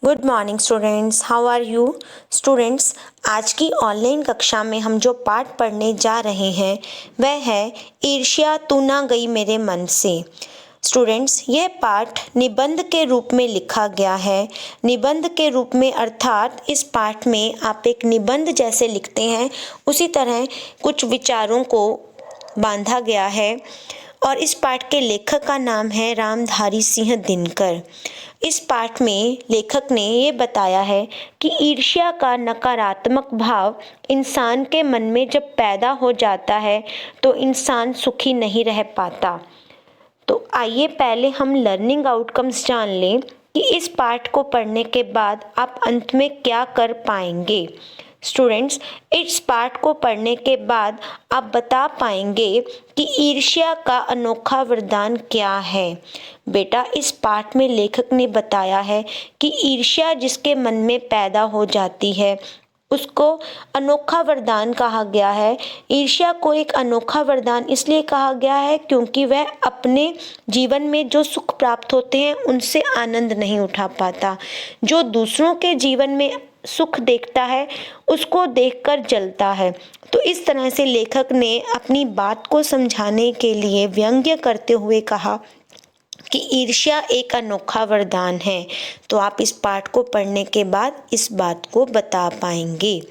Good morning students, how are you students. आज की online कक्षा में हम जो पाठ पढ़ने जा रहे हैं वह है ईर्ष्या तू ना गई मेरे मन से। स्टूडेंट्स, यह पाठ निबंध के रूप में लिखा गया है। निबंध के रूप में अर्थात इस पाठ में आप एक निबंध जैसे लिखते हैं उसी तरह कुछ विचारों को बांधा गया है और इस पाठ के लेखक का नाम है रामधारी सिंह दिनकर। इस पाठ में लेखक ने ये बताया है कि ईर्ष्या का नकारात्मक भाव इंसान के मन में जब पैदा हो जाता है तो इंसान सुखी नहीं रह पाता। तो आइए पहले हम लर्निंग आउटकम्स जान लें कि इस पाठ को पढ़ने के बाद आप अंत में क्या कर पाएंगे। स्टूडेंट्स, इस पाठ को पढ़ने के बाद आप बता पाएंगे कि ईर्ष्या का अनोखा वरदान क्या है। बेटा, इस पाठ में लेखक ने बताया है कि ईर्ष्या जिसके मन में पैदा हो जाती है उसको अनोखा वरदान कहा गया है। ईर्ष्या को एक अनोखा वरदान इसलिए कहा गया है क्योंकि वह अपने जीवन में जो सुख प्राप्त होते हैं उनसे आनंद नहीं उठा पाता। जो दूसरों के जीवन में सुख देखता है उसको देखकर जलता है। तो इस तरह से लेखक ने अपनी बात को समझाने के लिए व्यंग्य करते हुए कहा कि ईर्ष्या एक अनोखा वरदान है। तो आप इस पाठ को पढ़ने के बाद इस बात को बता पाएंगे।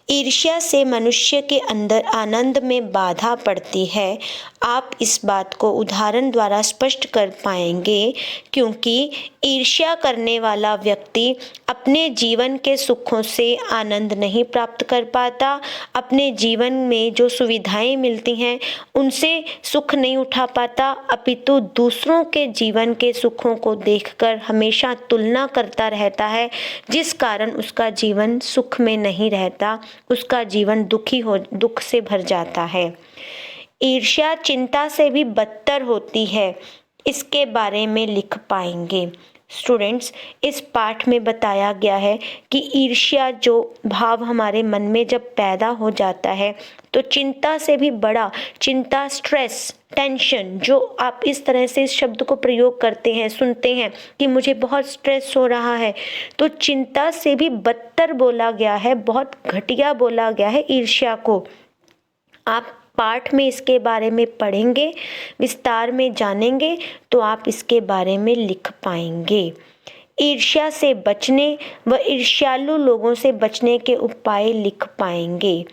ईर्ष्या से मनुष्य के अंदर आनंद में बाधा पड़ती है। आप इस बात को उदाहरण द्वारा स्पष्ट कर पाएंगे क्योंकि ईर्ष्या करने वाला व्यक्ति अपने जीवन के सुखों से आनंद नहीं प्राप्त कर पाता। अपने जीवन में जो सुविधाएं मिलती हैं उनसे सुख नहीं उठा पाता, अपितु दूसरों के जीवन के सुखों को देखकर हमेशा तुलना करता रहता है, जिस कारण उसका जीवन सुख में नहीं रहता, उसका जीवन दुख से भर जाता है। ईर्ष्या चिंता से भी बदतर होती है, इसके बारे में लिख पाएंगे। स्टूडेंट्स, इस पाठ में बताया गया है कि ईर्ष्या जो भाव हमारे मन में जब पैदा हो जाता है तो चिंता से भी बड़ा, चिंता, स्ट्रेस, टेंशन, जो आप इस तरह से इस शब्द को प्रयोग करते हैं, सुनते हैं कि मुझे बहुत स्ट्रेस हो रहा है, तो चिंता से भी बदतर बोला गया है, बहुत घटिया बोला गया है ईर्ष्या को। आप पाठ में इसके बारे में पढ़ेंगे, विस्तार में जानेंगे तो आप इसके बारे में लिख पाएंगे। ईर्ष्या से बचने व ईर्ष्यालु लोगों से बचने के उपाय लिख पाएंगे।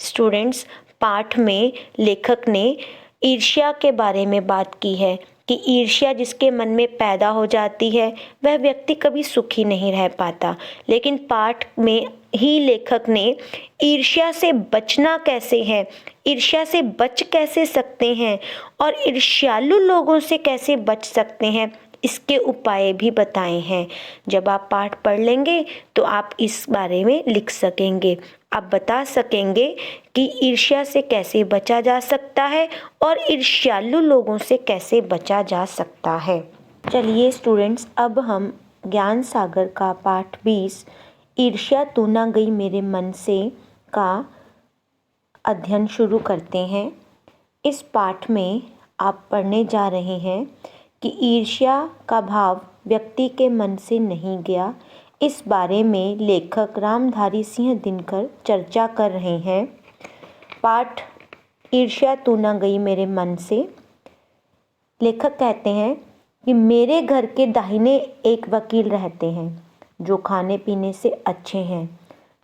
स्टूडेंट्स, पाठ में लेखक ने ईर्ष्या के बारे में बात की है कि ईर्ष्या जिसके मन में पैदा हो जाती है वह व्यक्ति कभी सुखी नहीं रह पाता। लेकिन पाठ में ही लेखक ने ईर्ष्या से बचना कैसे है, ईर्ष्या से बच कैसे सकते हैं और ईर्ष्यालु लोगों से कैसे बच सकते हैं, इसके उपाय भी बताए हैं। जब आप पाठ पढ़ लेंगे तो आप इस बारे में लिख सकेंगे। आप बता सकेंगे कि ईर्ष्या से कैसे बचा जा सकता है और ईर्ष्यालु लोगों से कैसे बचा जा सकता है। चलिए स्टूडेंट्स, अब हम ज्ञान सागर का पाठ 20 ईर्ष्या तू ना गई मेरे मन से का अध्ययन शुरू करते हैं। इस पाठ में आप पढ़ने जा रहे हैं कि ईर्ष्या का भाव व्यक्ति के मन से नहीं गया। इस बारे में लेखक रामधारी सिंह दिनकर चर्चा कर रहे हैं। पाठ ईर्ष्या तू ना गई मेरे मन से। लेखक कहते हैं कि मेरे घर के दाहिने एक वकील रहते हैं जो खाने पीने से अच्छे हैं,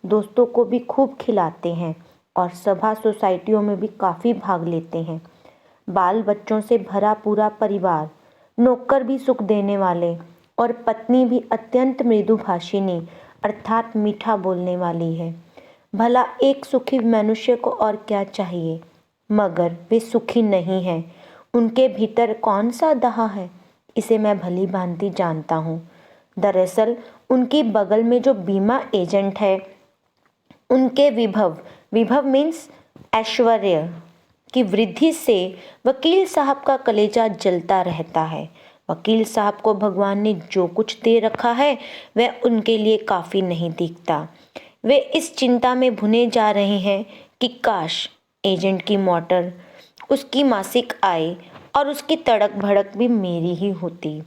दोस्तों को भी खूब खिलाते हैं और सभा सोसाइटियों में भी काफ़ी भाग लेते हैं। बाल बच्चों से भरा पूरा परिवार, नौकर भी सुख देने वाले और पत्नी भी अत्यंत मृदुभाषिनी अर्थात मीठा बोलने वाली है। भला एक सुखी मनुष्य को और क्या चाहिए, मगर वे सुखी नहीं हैं। उनके भीतर कौन सा दहा है, इसे मैं भली भांति जानता हूँ। दरअसल उनकी बगल में जो बीमा एजेंट है, उनके विभव मीन्स ऐश्वर्य की वृद्धि से वकील साहब का कलेजा जलता रहता है। वकील साहब को भगवान ने जो कुछ दे रखा है वह उनके लिए काफ़ी नहीं दिखता। वे इस चिंता में भुने जा रहे हैं कि काश एजेंट की मोटर, उसकी मासिक आय और उसकी तड़क भड़क भी मेरी ही होती।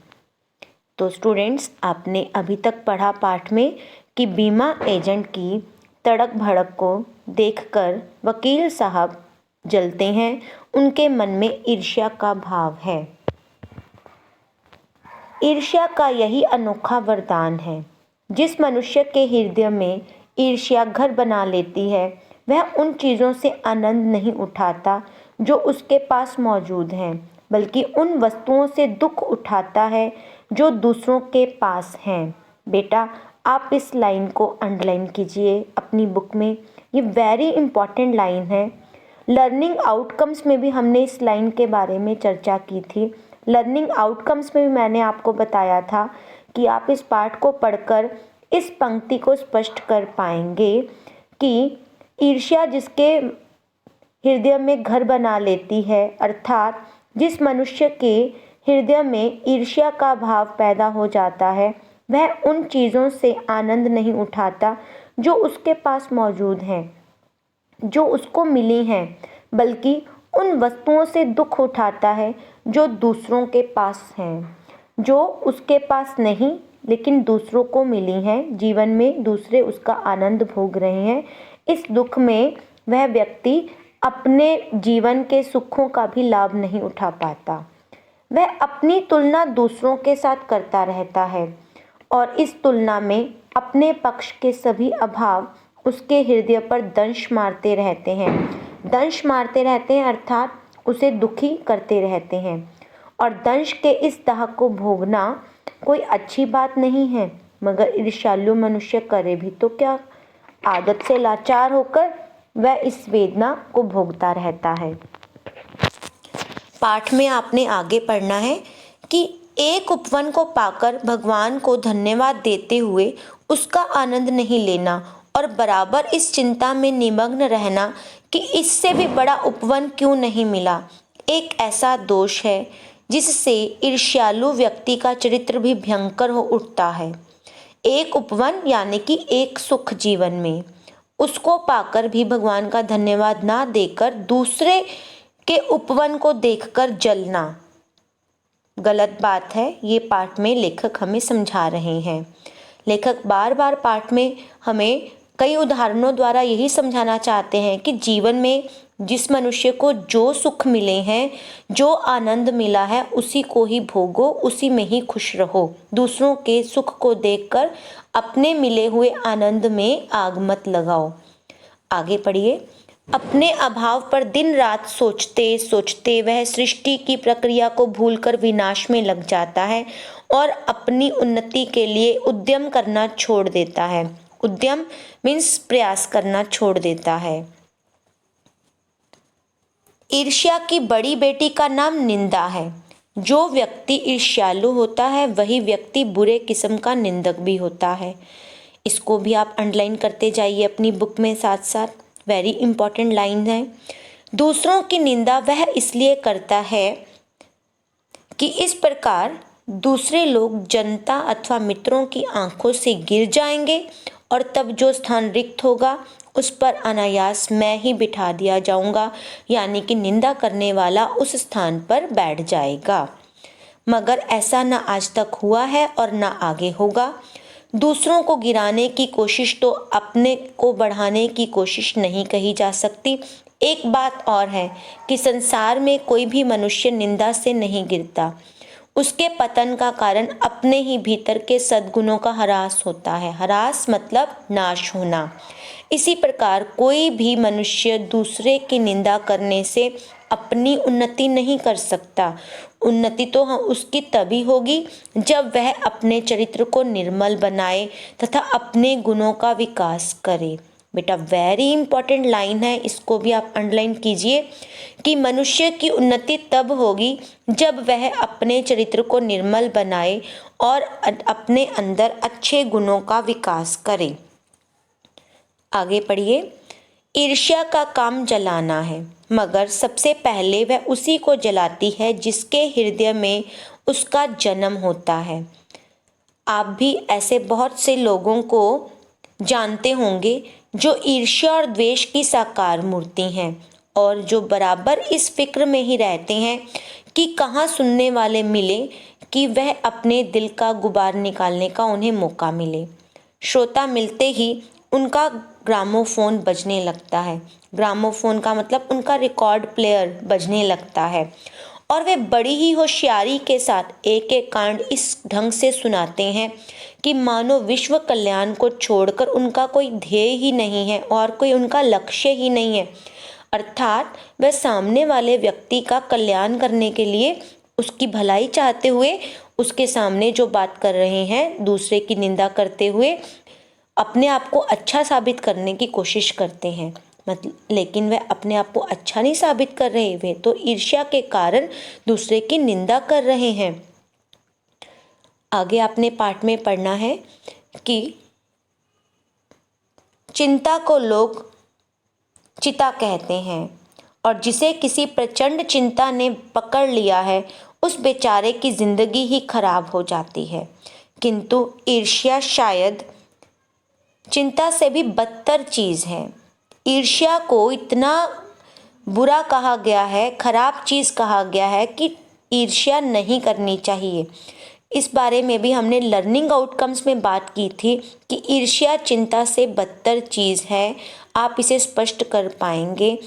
तो स्टूडेंट्स, आपने अभी तक पढ़ा पाठ में कि बीमा एजेंट की तड़क भड़क को देखकर वकील साहब जलते हैं, उनके मन में ईर्ष्या का भाव है। ईर्ष्या का यही अनोखा वरदान है। जिस मनुष्य के हृदय में ईर्ष्या घर बना लेती है, वह उन चीज़ों से आनंद नहीं उठाता जो उसके पास मौजूद हैं, बल्कि उन वस्तुओं से दुख उठाता है जो दूसरों के पास हैं। बेटा, आप इस लाइन को अंडरलाइन कीजिए अपनी बुक में। ये वेरी इंपॉर्टेंट लाइन है। लर्निंग आउटकम्स में भी हमने इस लाइन के बारे में चर्चा की थी। लर्निंग आउटकम्स में भी मैंने आपको बताया था कि आप इस पाठ को पढ़कर इस पंक्ति को स्पष्ट कर पाएंगे कि ईर्ष्या जिसके हृदय में घर बना लेती है, अर्थात जिस मनुष्य के हृदय में ईर्ष्या का भाव पैदा हो जाता है, वह उन चीज़ों से आनंद नहीं उठाता जो उसके पास मौजूद हैं, जो उसको मिली हैं, बल्कि उन वस्तुओं से दुख उठाता है जो दूसरों के पास हैं, जो उसके पास नहीं लेकिन दूसरों को मिली हैं। जीवन में दूसरे उसका आनंद भोग रहे हैं। इस दुख में वह व्यक्ति अपने जीवन के सुखों का भी लाभ नहीं उठा पाता। वह अपनी तुलना दूसरों के साथ करता रहता है और इस तुलना में अपने पक्ष के सभी अभाव उसके हृदय पर दंश मारते रहते हैं। दंश मारते रहते हैं अर्थात उसे दुखी करते रहते हैं। और दंश के इस दाह को भोगना कोई अच्छी बात नहीं है, मगर ईर्ष्यालु मनुष्य करे भी तो क्या। आदत से लाचार होकर वह इस वेदना को भोगता रहता है। पाठ में आपने आगे पढ़ना है कि एक उपवन को पाकर भगवान को धन्यवाद देते हुए उसका आनंद नहीं लेना और बराबर इस चिंता में निमग्न रहना कि इससे भी बड़ा उपवन क्यों नहीं मिला, एक ऐसा दोष है जिससे ईर्ष्यालु व्यक्ति का चरित्र भी भयंकर हो उठता है। एक उपवन यानी कि एक सुख जीवन में, उसको पाकर भी भगवान का धन्यवाद ना देकर दूसरे के उपवन को देखकर जलना गलत बात है। ये पाठ में लेखक हमें समझा रहे हैं। लेखक बार बार पाठ में हमें कई उदाहरणों द्वारा यही समझाना चाहते हैं कि जीवन में जिस मनुष्य को जो सुख मिले हैं, जो आनंद मिला है, उसी को ही भोगो, उसी में ही खुश रहो। दूसरों के सुख को देखकर अपने मिले हुए आनंद में आग मत लगाओ। आगे पढ़िए। अपने अभाव पर दिन रात सोचते सोचते वह सृष्टि की प्रक्रिया को भूलकर विनाश में लग जाता है और अपनी उन्नति के लिए उद्यम करना छोड़ देता है। उद्यम मीन्स प्रयास करना छोड़ देता है। ईर्ष्या की बड़ी बेटी का नाम निंदा है। जो व्यक्ति ईर्ष्यालु होता है वही व्यक्ति बुरे किस्म का निंदक भी होता है। इसको भी आप अंडरलाइन करते जाइए अपनी बुक में साथ साथ। वेरी इंपॉर्टेंट लाइन है। दूसरों की निंदा वह इसलिए करता है कि इस प्रकार दूसरे लोग जनता अथवा मित्रों की आंखों से गिर जाएंगे और तब जो स्थान रिक्त होगा उस पर अनायास मैं ही बिठा दिया जाऊंगा, यानी कि निंदा करने वाला उस स्थान पर बैठ जाएगा। मगर ऐसा ना आज तक हुआ है और ना आगे होगा। दूसरों को गिराने की कोशिश तो अपने को बढ़ाने की कोशिश नहीं कही जा सकती। एक बात और है कि संसार में कोई भी मनुष्य निंदा से नहीं गिरता। उसके पतन का कारण अपने ही भीतर के सद्गुणों का ह्रास होता है। ह्रास मतलब नाश होना। इसी प्रकार कोई भी मनुष्य दूसरे की निंदा करने से अपनी उन्नति नहीं कर सकता। उन्नति तो उसकी तभी होगी जब वह अपने चरित्र को निर्मल बनाए तथा अपने गुणों का विकास करे। बेटा वेरी इंपॉर्टेंट लाइन है, इसको भी आप अंडरलाइन कीजिए कि मनुष्य की उन्नति तब होगी जब वह अपने चरित्र को निर्मल बनाए और अपने अंदर अच्छे गुणों का विकास करे। आगे पढ़िए। ईर्ष्या का काम जलाना है, मगर सबसे पहले वह उसी को जलाती है जिसके हृदय में उसका जन्म होता है। आप भी ऐसे बहुत से लोगों को जानते होंगे जो ईर्ष्या और द्वेष की साकार मूर्ति हैं और जो बराबर इस फिक्र में ही रहते हैं कि कहाँ सुनने वाले मिले, कि वह अपने दिल का गुबार निकालने का उन्हें मौका मिले। श्रोता मिलते ही उनका ग्रामोफोन बजने लगता है। ग्रामोफोन का मतलब उनका रिकॉर्ड प्लेयर बजने लगता है और वे बड़ी ही होशियारी के साथ एक एक कांड इस ढंग से सुनाते हैं कि मानो विश्व कल्याण को छोड़कर उनका कोई ध्येय ही नहीं है और कोई उनका लक्ष्य ही नहीं है। अर्थात वह सामने वाले व्यक्ति का कल्याण करने के लिए, उसकी भलाई चाहते हुए उसके सामने जो बात कर रहे हैं, दूसरे की निंदा करते हुए अपने आप को अच्छा साबित करने की कोशिश करते हैं। लेकिन वह अपने आप को अच्छा नहीं साबित कर रहे, वे तो ईर्ष्या के कारण दूसरे की निंदा कर रहे हैं। आगे आपने पाठ में पढ़ना है कि चिंता को लोग चिता कहते हैं और जिसे किसी प्रचंड चिंता ने पकड़ लिया है उस बेचारे की जिंदगी ही खराब हो जाती है। किंतु ईर्ष्या शायद चिंता से भी बदतर चीज है। ईर्ष्या को इतना बुरा कहा गया है, खराब चीज कहा गया है कि ईर्ष्या नहीं करनी चाहिए। इस बारे में भी हमने लर्निंग आउटकम्स में बात की थी कि ईर्ष्या चिंता से बदतर चीज है। आप इसे स्पष्ट कर पाएंगे।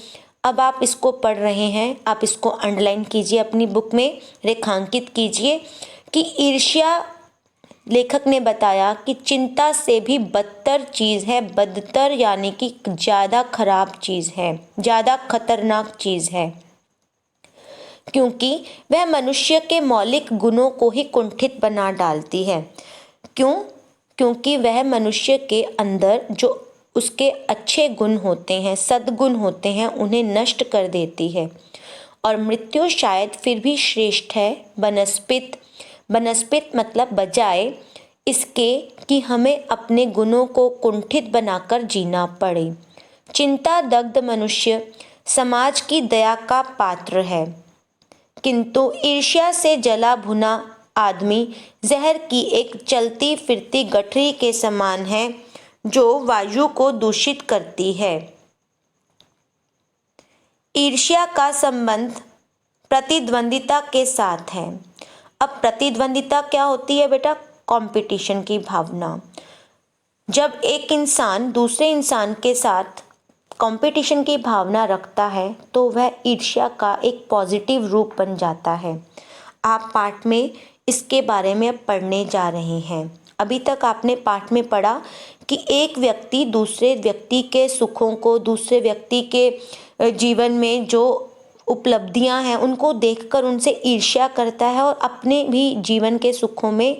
अब आप इसको पढ़ रहे हैं, आप इसको अंडरलाइन कीजिए, अपनी बुक में रेखांकित कीजिए कि ईर्ष्या, लेखक ने बताया कि चिंता से भी बदतर चीज है। बदतर यानी कि ज्यादा खराब चीज है, ज्यादा खतरनाक चीज है, क्योंकि वह मनुष्य के मौलिक गुणों को ही कुंठित बना डालती है। क्योंकि वह मनुष्य के अंदर जो उसके अच्छे गुण होते हैं, सद्गुण होते हैं, उन्हें नष्ट कर देती है। और मृत्यु शायद फिर भी श्रेष्ठ है बनस्पित मतलब बजाय इसके कि हमें अपने गुणों को कुंठित बनाकर जीना पड़े। चिंता दग्ध मनुष्य समाज की दया का पात्र है, किंतु ईर्ष्या से जला भुना आदमी जहर की एक चलती फिरती गठरी के समान है जो वायु को दूषित करती है। ईर्ष्या का संबंध प्रतिद्वंदिता के साथ है। अब प्रतिद्वंदिता क्या होती है बेटा? कंपटीशन की भावना। जब एक इंसान दूसरे इंसान के साथ कंपटीशन की भावना रखता है तो वह ईर्ष्या का एक पॉजिटिव रूप बन जाता है। आप पाठ में इसके बारे में पढ़ने जा रहे हैं। अभी तक आपने पाठ में पढ़ा कि एक व्यक्ति दूसरे व्यक्ति के सुखों को, दूसरे व्यक्ति के जीवन में जो उपलब्धियां हैं उनको देखकर उनसे ईर्ष्या करता है और अपने भी जीवन के सुखों में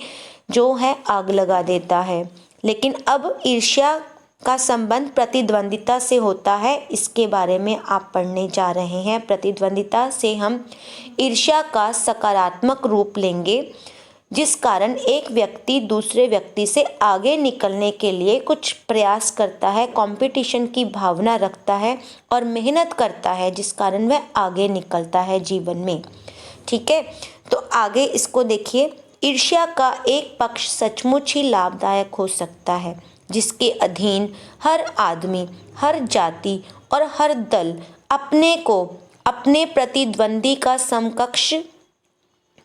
जो है आग लगा देता है। लेकिन अब ईर्ष्या का संबंध प्रतिद्वंदिता से होता है। इसके बारे में आप पढ़ने जा रहे हैं। प्रतिद्वंदिता से हम ईर्ष्या का सकारात्मक रूप लेंगे, जिस कारण एक व्यक्ति दूसरे व्यक्ति से आगे निकलने के लिए कुछ प्रयास करता है, कंपटीशन की भावना रखता है और मेहनत करता है, जिस कारण वह आगे निकलता है जीवन में। ठीक है, तो आगे इसको देखिए। ईर्ष्या का एक पक्ष सचमुच ही लाभदायक हो सकता है, जिसके अधीन हर आदमी, हर जाति और हर दल अपने को अपने प्रतिद्वंदी का समकक्ष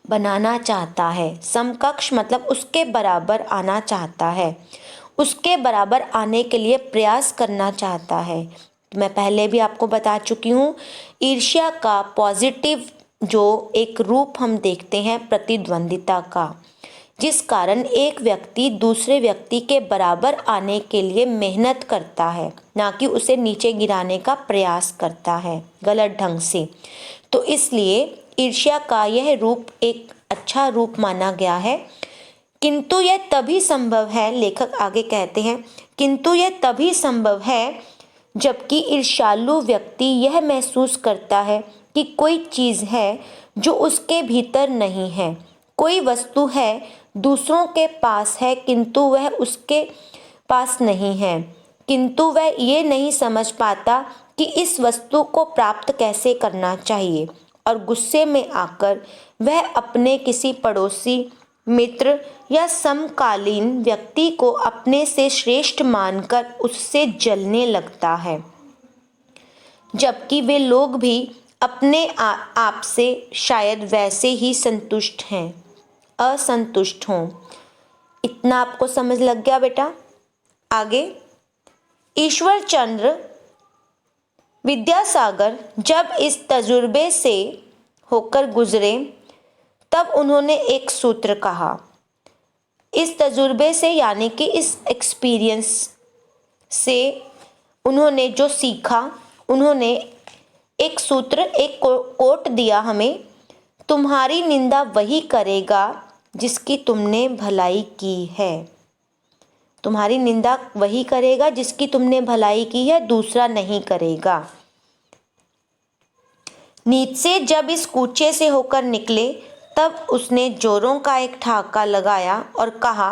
बनाना चाहता है। समकक्ष मतलब उसके बराबर आना चाहता है, उसके बराबर आने के लिए प्रयास करना चाहता है। मैं पहले भी आपको बता चुकी हूँ, ईर्ष्या का पॉजिटिव जो एक रूप हम देखते हैं प्रतिद्वंदिता का, जिस कारण एक व्यक्ति दूसरे व्यक्ति के बराबर आने के लिए मेहनत करता है, ना कि उसे नीचे गिराने का प्रयास करता है गलत ढंग से। तो इसलिए ईर्ष्या का यह रूप एक अच्छा रूप माना गया है। किंतु यह तभी संभव है, लेखक आगे कहते हैं, किंतु यह तभी संभव है जबकि ईर्ष्यालु व्यक्ति यह महसूस करता है कि कोई चीज़ है जो उसके भीतर नहीं है, कोई वस्तु है दूसरों के पास है किंतु वह उसके पास नहीं है, किंतु वह ये नहीं समझ पाता कि इस वस्तु को प्राप्त कैसे करना चाहिए, और गुस्से में आकर वह अपने किसी पड़ोसी, मित्र या समकालीन व्यक्ति को अपने से श्रेष्ठ मानकर उससे जलने लगता है, जबकि वे लोग भी अपने आप से शायद वैसे ही संतुष्ट हैं। असंतुष्ट हों। इतना आपको समझ लग गया बेटा। आगे, ईश्वर चंद्र विद्यासागर जब इस तजुर्बे से होकर गुजरे तब उन्होंने एक सूत्र कहा। इस तजुर्बे से यानी कि इस एक्सपीरियंस से उन्होंने जो सीखा, उन्होंने एक सूत्र, एक कोट दिया हमें, तुम्हारी निंदा वही करेगा जिसकी तुमने भलाई की है। तुम्हारी निंदा वही करेगा जिसकी तुमने भलाई की है, दूसरा नहीं करेगा। नीचे जब इस कूचे से होकर निकले तब उसने जोरों का एक ठहाका लगाया और कहा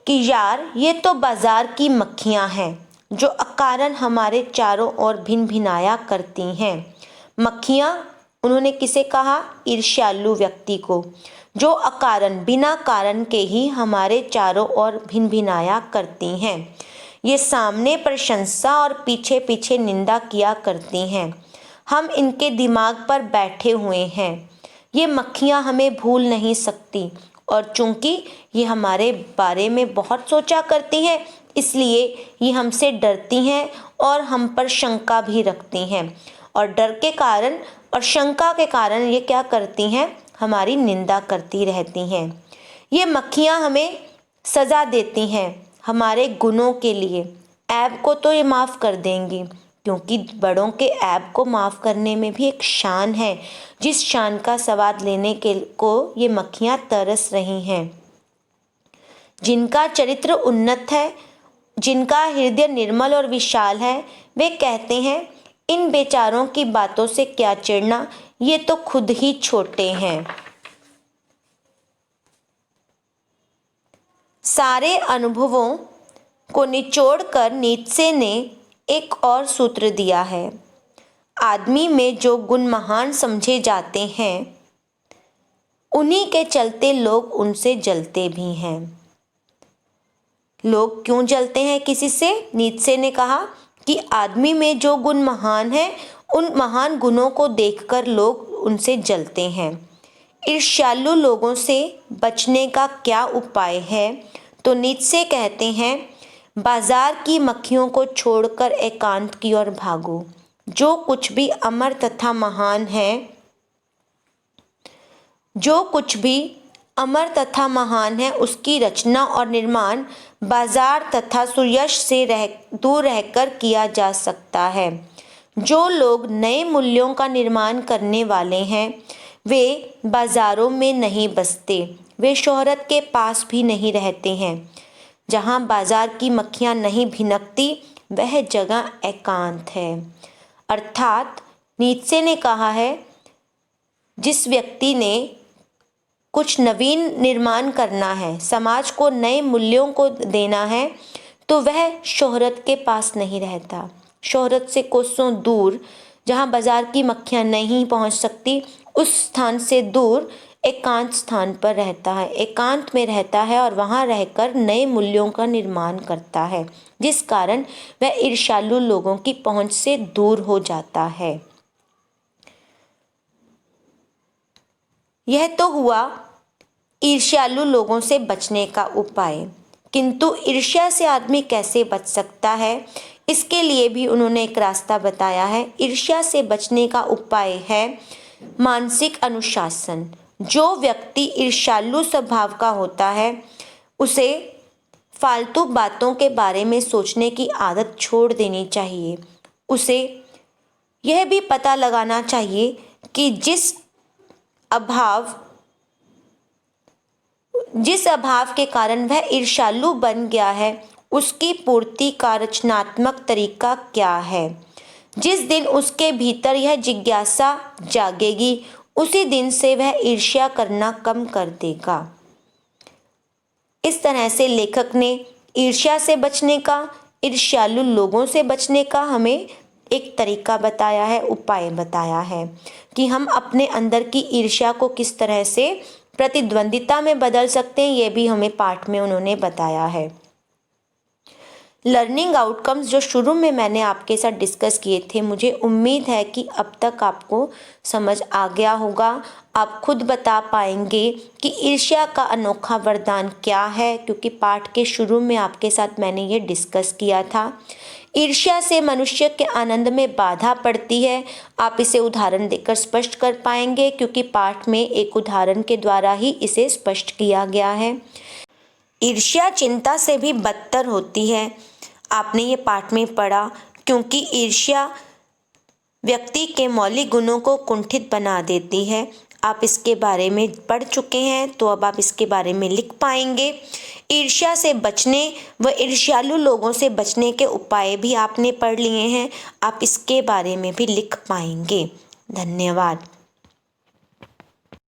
कि यार, ये तो बाजार की मक्खियां हैं जो अकारण हमारे चारों ओर भिन भिनाया करती हैं। मक्खियां, उन्होंने किसे कहा? ईर्ष्यालु व्यक्ति को, जो अकारण, बिना कारण के ही हमारे चारों ओर भिन भिनाया करती हैं। ये सामने प्रशंसा और पीछे पीछे निंदा किया करती हैं। हम इनके दिमाग पर बैठे हुए हैं। ये मक्खियां हमें भूल नहीं सकती और चूंकि ये हमारे बारे में बहुत सोचा करती हैं, इसलिए ये हमसे डरती हैं और हम पर शंका भी रखती हैं। और डर के कारण और शंका के कारण ये क्या करती हैं? हमारी निंदा करती रहती हैं। ये मक्खियां हमें सज़ा देती हैं हमारे गुनों के लिए। ऐब को तो ये माफ़ कर देंगी, क्योंकि बड़ों के ऐब को माफ़ करने में भी एक शान है, जिस शान का स्वाद लेने के को ये मक्खियाँ तरस रही हैं। जिनका चरित्र उन्नत है, जिनका हृदय निर्मल और विशाल है, वे कहते हैं, इन बेचारों की बातों से क्या चिढ़ना, ये तो खुद ही छोटे हैं। सारे अनुभवों को निचोड़कर नीत्शे ने एक और सूत्र दिया है। आदमी में जो गुण महान समझे जाते हैं, उन्हीं के चलते लोग उनसे जलते भी हैं। लोग क्यों जलते हैं किसी से? नीत्शे ने कहा कि आदमी में जो गुण महान है, उन महान गुणों को देखकर लोग उनसे जलते हैं। ईर्ष्यालु लोगों से बचने का क्या उपाय है? तो नीत्शे कहते हैं, बाजार की मक्खियों को छोड़कर एकांत की ओर भागो। जो कुछ भी अमर तथा महान है, जो कुछ भी अमर तथा महान है, उसकी रचना और निर्माण बाजार तथा सुयश से दूर रहकर किया जा सकता है। जो लोग नए मूल्यों का निर्माण करने वाले हैं, वे बाजारों में नहीं बसते, वे शोहरत के पास भी नहीं रहते हैं। जहाँ बाजार की मक्खियाँ नहीं भिनकती, वह जगह एकांत है। अर्थात नीत्शे ने कहा है, जिस व्यक्ति ने कुछ नवीन निर्माण करना है, समाज को नए मूल्यों को देना है, तो वह शोहरत के पास नहीं रहता। शोहरत से कोसों दूर, जहाँ बाजार की मक्खियाँ नहीं पहुँच सकती, उस स्थान से दूर एकांत स्थान पर रहता है, एकांत में रहता है और वहाँ रहकर नए मूल्यों का निर्माण करता है, जिस कारण वह ईर्ष्यालु लोगों की पहुँच से दूर हो जाता है। यह तो हुआ ईर्ष्यालु लोगों से बचने का उपाय, किंतु ईर्ष्या से आदमी कैसे बच सकता है, इसके लिए भी उन्होंने एक रास्ता बताया है। ईर्ष्या से बचने का उपाय है मानसिक अनुशासन। जो व्यक्ति ईर्ष्यालु स्वभाव का होता है, उसे फालतू बातों के बारे में सोचने की आदत छोड़ देनी चाहिए। उसे यह भी पता लगाना चाहिए कि जिस अभाव के कारण वह ईर्ष्यालु बन गया है, उसकी पूर्ति का रचनात्मक तरीका क्या है। जिस दिन उसके भीतर यह जिज्ञासा जागेगी, उसी दिन से वह ईर्ष्या करना कम कर देगा। इस तरह से लेखक ने ईर्ष्या से बचने का, ईर्ष्यालु लोगों से बचने का हमें एक तरीका बताया है, उपाय बताया है कि हम अपने अंदर की ईर्ष्या को किस तरह से प्रतिद्वंदिता में बदल सकते हैं। ये भी हमें पाठ में उन्होंने बताया है। लर्निंग आउटकम्स जो शुरू में मैंने आपके साथ डिस्कस किए थे, मुझे उम्मीद है कि अब तक आपको समझ आ गया होगा। आप खुद बता पाएंगे कि ईर्ष्या का अनोखा वरदान क्या है, क्योंकि पाठ के शुरू में आपके साथ मैंने ये डिस्कस किया था। ईर्ष्या से मनुष्य के आनंद में बाधा पड़ती है। आप इसे उदाहरण देकर स्पष्ट कर पाएंगे, क्योंकि पाठ में एक उदाहरण के द्वारा ही इसे स्पष्ट किया गया है। ईर्ष्या चिंता से भी बदतर होती है। आपने ये पाठ में पढ़ा, क्योंकि ईर्ष्या व्यक्ति के मौलिक गुणों को कुंठित बना देती है। आप इसके बारे में पढ़ चुके हैं, तो अब आप इसके बारे में लिख पाएंगे। ईर्ष्या से बचने व ईर्ष्यालु लोगों से बचने के उपाय भी आपने पढ़ लिए हैं। आप इसके बारे में भी लिख पाएंगे। धन्यवाद।